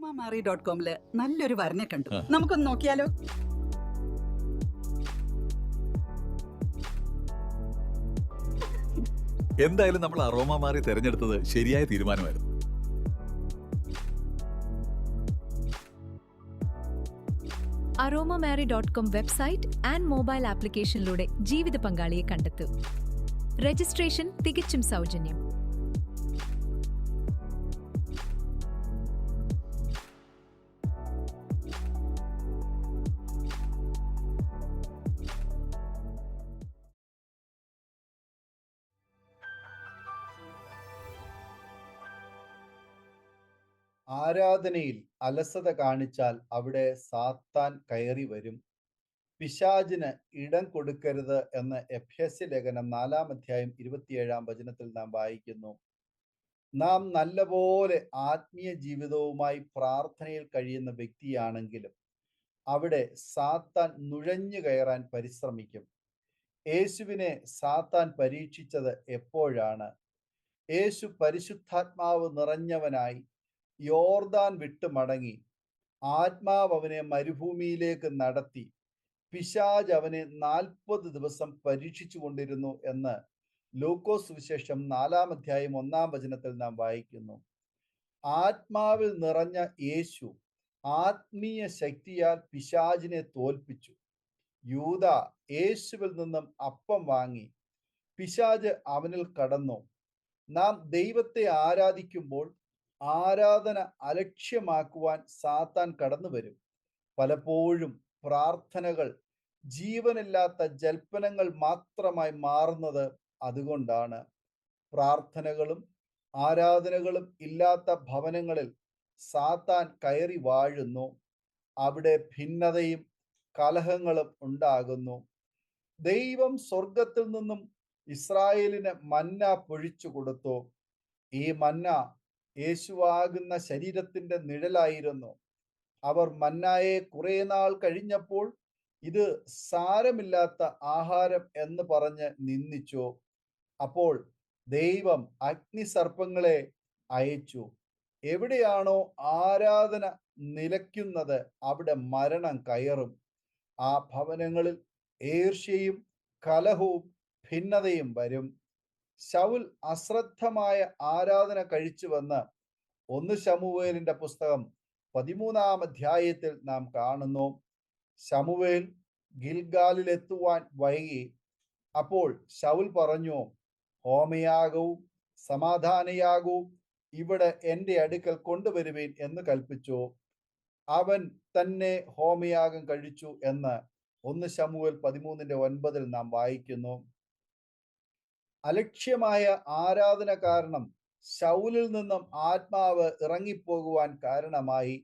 aromamari.com നല്ലൊരു വരനെ കണ്ടു. നമുക്കൊന്ന് നോക്കിയാലോ? എന്തായാലും നമ്മൾ അറോമ മാറി തെരഞ്ഞെടുത്തത് ശരിയായ തീരുമാനമായിരുന്നു. aromamary.com വെബ്സൈറ്റ് ആൻഡ് മൊബൈൽ ആപ്ലിക്കേഷനിലൂടെ ജീവിത പങ്കാളിയെ കണ്ടെത്തൂ. രജിസ്ട്രേഷൻ തികച്ചും സൗജന്യം. ആരാധനയിൽ അലസത കാണിച്ചാൽ അവിടെ സാത്താൻ കയറി വരും. പിശാചിന് ഇടം കൊടുക്കരുത് എന്ന് എഫേസ്യ ലേഖനം 4-ാം അധ്യായം 27-ാം വചനത്തിൽ നാം വായിക്കുന്നു. നാം നല്ലപോലെ ആത്മീയ ജീവിതവുമായി പ്രാർത്ഥനയിൽ കഴിയുന്ന വ്യക്തിയാണെങ്കിലും അവിടെ സാത്താൻ നുഴഞ്ഞു കയറാൻ പരിശ്രമിക്കും. യേശുവിനെ സാത്താൻ പരീക്ഷിച്ചത് എപ്പോഴാണ്? യേശു പരിശുദ്ധാത്മാവ് നിറഞ്ഞവനായി യോർദാൻ വിട്ടു മടങ്ങി. ആത്മാവ് അവനെ മരുഭൂമിയിലേക്ക് നടത്തി. പിശാച് അവനെ 40 ദിവസം പരീക്ഷിച്ചു കൊണ്ടിരുന്നു എന്ന് ലൂക്കോസ് സുവിശേഷം 4-ാം അധ്യായം 1-ാം വചനത്തിൽ നാം വായിക്കുന്നു. ആത്മാവിൽ നിറഞ്ഞ യേശു ആത്മീയ ശക്തിയാൽ പിശാചിനെ തോൽപ്പിച്ചു. യൂദ യേശുവിൽ നിന്നും അപ്പം വാങ്ങി. പിശാച് അവനിൽ കടന്നു. നാം ദൈവത്തെ ആരാധിക്കുമ്പോൾ ആരാധന അലക്ഷ്യമാക്കുവാൻ സാത്താൻ കടന്നു വരും. പലപ്പോഴും പ്രാർത്ഥനകൾ ജീവനില്ലാത്ത ജൽപ്പനങ്ങൾ മാത്രമായി മാറുന്നത് അതുകൊണ്ടാണ്. പ്രാർത്ഥനകളും ആരാധനകളും ഇല്ലാത്ത ഭവനങ്ങളിൽ സാത്താൻ കയറി വാഴുന്നു. അവിടെ ഭിന്നതയും കലഹങ്ങളും ഉണ്ടാകുന്നു. ദൈവം സ്വർഗത്തിൽ നിന്നും ഇസ്രായേലിന് മന്ന പൊഴിച്ചു കൊടുത്തു. ഈ മന്ന യേശുവാകുന്ന ശരീരത്തിന്റെ നിഴലായിരുന്നു. അവർ മന്നായെ കുറെ നാൾ കഴിഞ്ഞപ്പോൾ ഇത് സാരമില്ലാത്ത ആഹാരം എന്ന് പറഞ്ഞ് നിന്ദിച്ചു. അപ്പോൾ ദൈവം അഗ്നിസർപ്പങ്ങളെ അയച്ചു. എവിടെയാണോ ആരാധന നിലയ്ക്കുന്നത് അവിടെ മരണം കയറും. ആ ഭവനങ്ങളിൽ ഈർഷ്യയും കലഹവും ഭിന്നതയും വരും. ശൗൽ അശ്രദ്ധമായ ആരാധന കഴിച്ചുവെന്ന് 1 ശമൂവേലിന്റെ പുസ്തകം 13-ാം അധ്യായത്തിൽ നാം കാണുന്നു. ശമൂവേൽ ഗിൽഗാലിൽ എത്തുവാൻ വൈകി. അപ്പോൾ ശൗൽ പറഞ്ഞു, ഹോമയാഗവും സമാധാനയാഗവും ഇവിടെ എൻ്റെ അടുക്കൽ കൊണ്ടുവരുവേൻ എന്ന് കൽപ്പിച്ചു. അവൻ തന്നെ ഹോമയാഗം കഴിച്ചു എന്ന് 1 ശമൂവേൽ 13-9 നാം വായിക്കുന്നു. അലക്ഷ്യമായ ആരാധന കാരണം ശൗലിൽ നിന്നും ആത്മാവ് ഇറങ്ങിപ്പോകുവാൻ കാരണമായി.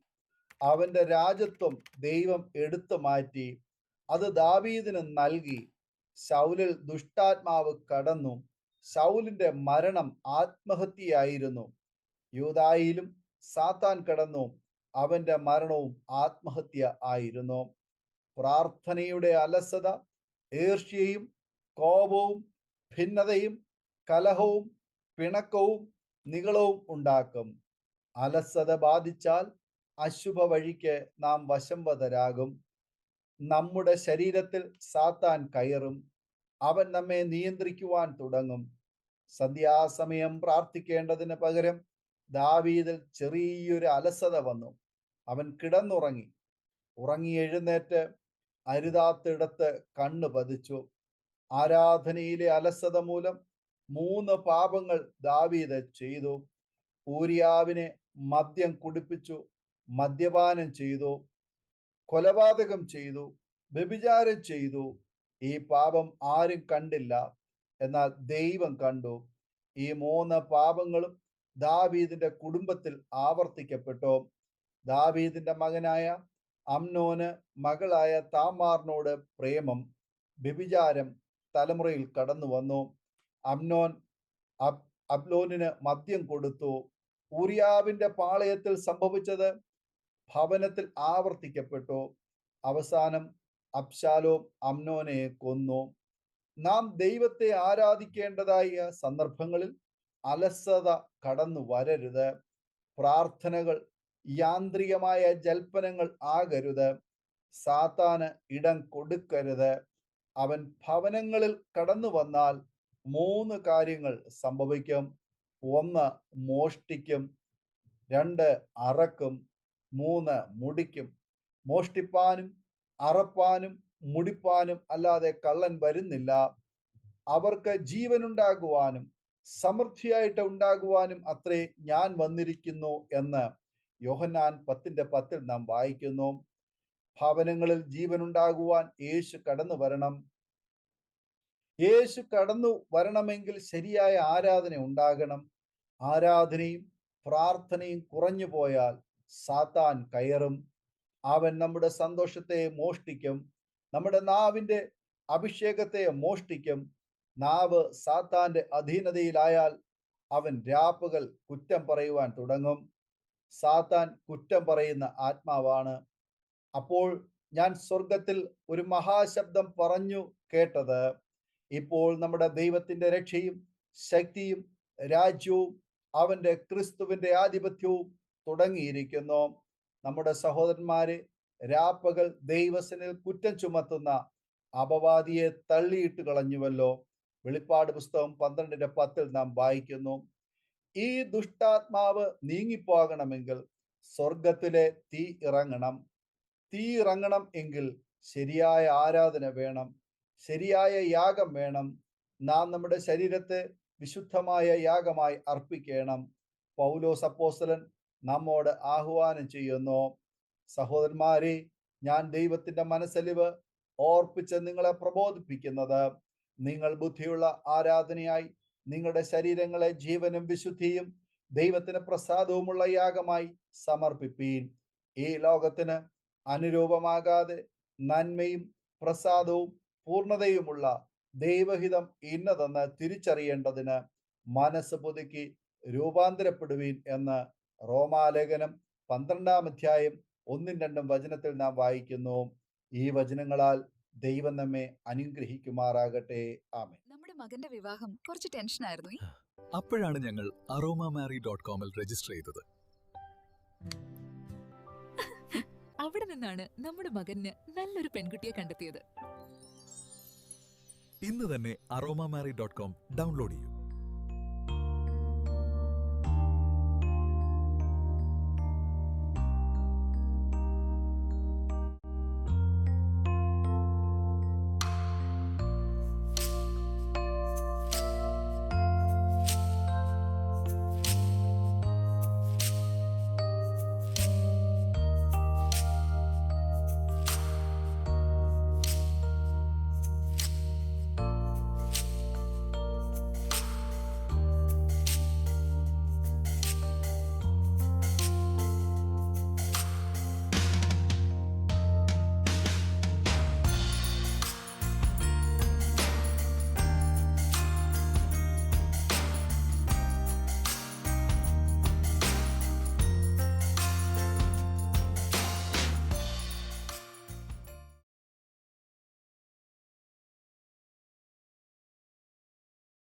അവന്റെ രാജത്വം ദൈവം എടുത്തു മാറ്റി. അത് ദാവീദിന് നൽകി. ശൗലിൽ ദുഷ്ടാത്മാവ് കടന്നു. ശൗലിന്റെ മരണം ആത്മഹത്യയായിരുന്നു. യൂദായിലും സാത്താൻ കടന്നു. അവന്റെ മരണവും ആത്മഹത്യ ആയിരുന്നു. പ്രാർത്ഥനയുടെ അലസത ഈർഷ്യയും കോപവും ഭിന്നതയും കലഹവും പിണക്കവും നിഗളവും ഉണ്ടാക്കും. അലസത ബാധിച്ചാൽ അശുഭ വഴിക്ക് നാം വശംവദരാകും. നമ്മുടെ ശരീരത്തിൽ സാത്താൻ കയറും. അവൻ നമ്മെ നിയന്ത്രിക്കുവാൻ തുടങ്ങും. സന്ധ്യാസമയം പ്രാർത്ഥിക്കേണ്ടതിന് പകരം ദാവീദിൽ ചെറിയൊരു അലസത വന്നു. അവൻ കിടന്നുറങ്ങി. ഉറങ്ങി എഴുന്നേറ്റ് അരുതാത്തിടത്ത് കണ്ണു പതിച്ചു. ആരാധനയിലെ അലസത മൂലം 3 പാപങ്ങൾ ദാവീദ് ചെയ്തു. ഊരിയാവിനെ മദ്യം കുടിപ്പിച്ചു, മദ്യപാനം ചെയ്തു, കൊലപാതകം ചെയ്തു, വ്യഭിചാരം ചെയ്തു. ഈ പാപം ആരും കണ്ടില്ല, എന്നാൽ ദൈവം കണ്ടു. ഈ 3 പാപങ്ങളും ദാവീദിന്റെ കുടുംബത്തിൽ ആവർത്തിക്കപ്പെട്ടു. ദാവീദിന്റെ മകനായ അമ്നോന് മകളായ താമാറിനോട് പ്രേമം, വ്യഭിചാരം തലമുറയിൽ കടന്നു വന്നു. അമ്നോൻ അബ്ലോനിന് മദ്യം കൊടുത്തു. ഊരിയാവിന്റെ പാളയത്തിൽ സംഭവിച്ചത് ഭവനത്തിൽ ആവർത്തിക്കപ്പെട്ടു. അവസാനം അബ്ശാലോം അമ്നോനെ കൊന്നു. നാം ദൈവത്തെ ആരാധിക്കേണ്ടതായ സന്ദർഭങ്ങളിൽ അലസത കടന്നു വരരുത്. പ്രാർത്ഥനകൾ യാന്ത്രികമായ ജൽപ്പനങ്ങൾ ആകരുത്. സാത്താന് ഇടം കൊടുക്കരുത്. അവൻ ഭവനങ്ങളിൽ കടന്നു വന്നാൽ 3 കാര്യങ്ങൾ സംഭവിക്കും. 1 മോഷ്ടിക്കും, 2 അറക്കും, 3 മുടിക്കും. മോഷ്ടിപ്പാനും അറപ്പാനും മുടിപ്പാനും അല്ലാതെ കള്ളൻ വരുന്നില്ല. അവർക്ക് ജീവനുണ്ടാകുവാനും സമൃദ്ധിയായിട്ട് ഉണ്ടാകുവാനും അത്രേ ഞാൻ വന്നിരിക്കുന്നു എന്ന് യോഹന്നാൻ 10:10 നാം വായിക്കുന്നു. ഭവനങ്ങളിൽ ജീവനുണ്ടാകുവാൻ യേശു കടന്നു വരണം. യേശു കടന്നു വരണമെങ്കിൽ ശരിയായ ആരാധന ഉണ്ടാകണം. ആരാധനയും പ്രാർത്ഥനയും കുറഞ്ഞു പോയാൽ സാത്താൻ കയറും. അവൻ നമ്മുടെ സന്തോഷത്തെ മോഷ്ടിക്കും. നമ്മുടെ നാവിൻ്റെ അഭിഷേകത്തെ മോഷ്ടിക്കും. നാവ് സാത്താന്റെ അധീനതയിലായാൽ അവൻ രാപ്പകൽ കുറ്റം പറയുവാൻ തുടങ്ങും. സാത്താൻ കുറ്റം പറയുന്ന ആത്മാവാണ്. അപ്പോൾ ഞാൻ സ്വർഗത്തിൽ ഒരു മഹാശബ്ദം പറഞ്ഞു കേട്ടത്, ഇപ്പോൾ നമ്മുടെ ദൈവത്തിന്റെ രക്ഷയും ശക്തിയും രാജ്യവും അവന്റെ ക്രിസ്തുവിന്റെ ആധിപത്യവും തുടങ്ങിയിരിക്കുന്നു. നമ്മുടെ സഹോദരന്മാരെ, രാപ്പകൽ ദൈവസനിൽ കുറ്റം ചുമത്തുന്ന അപവാദിയെ തള്ളിയിട്ട് കളഞ്ഞുവല്ലോ. വെളിപ്പാട് പുസ്തകം 12:10 നാം വായിക്കുന്നു. ഈ ദുഷ്ടാത്മാവ് നീങ്ങിപ്പോകണമെങ്കിൽ സ്വർഗത്തിലെ തീ ഇറങ്ങണം. തീ ഇറങ്ങണം എങ്കിൽ ശരിയായ ആരാധന വേണം, ശരിയായ യാഗം വേണം. നാം നമ്മുടെ ശരീരത്തെ വിശുദ്ധമായ യാഗമായി അർപ്പിക്കണം. പൗലോസ് അപ്പോസ്തലൻ നമ്മോട് ആഹ്വാനം ചെയ്യുന്നു. സഹോദരന്മാരെ, ഞാൻ ദൈവത്തിന്റെ മനസ്സലിവ് ഓർപ്പിച്ച് നിങ്ങളെ പ്രബോധിപ്പിക്കുന്നത്, നിങ്ങൾ ബുദ്ധിയുള്ള ആരാധനയായി നിങ്ങളുടെ ശരീരങ്ങളെ ജീവനും വിശുദ്ധിയും ദൈവത്തിന് പ്രസാദവുമുള്ള യാഗമായി സമർപ്പിപ്പീൻ. ഈ ലോകത്തിന് അനുരൂപമാകാതെ നന്മയും പ്രസാദവും പൂർണ്ണതയുമുള്ള ദൈവഹിതം ഇന്നതെന്ന് തിരിച്ചറിയേണ്ടതിന് മനസ്സ് പുതുക്കി രൂപാന്തരപ്പെടുവീൻ എന്ന് റോമാലേഖനം 12-ാം അധ്യായം 1-2 വചനത്തിൽ നാം വായിക്കുന്നു. ഈ വചനങ്ങളാൽ ദൈവം നമ്മെ അനുഗ്രഹിക്കുമാറാകട്ടെ. ആമേൻ. നമ്മുടെ മകന്റെ വിവാഹം കുറച്ച് ടെൻഷനായിരുന്നു. അപ്പോഴാണ് ഞങ്ങൾ aromamary.com രജിസ്റ്റർ ചെയ്തത്. അവിടെ നിന്നാണ് നമ്മുടെ മകന് നല്ലൊരു പെൺകുട്ടിയെ കണ്ടെത്തിയത്. ഇന്ന് തന്നെ aromamary.com ഡൗൺലോഡ് ചെയ്യൂ.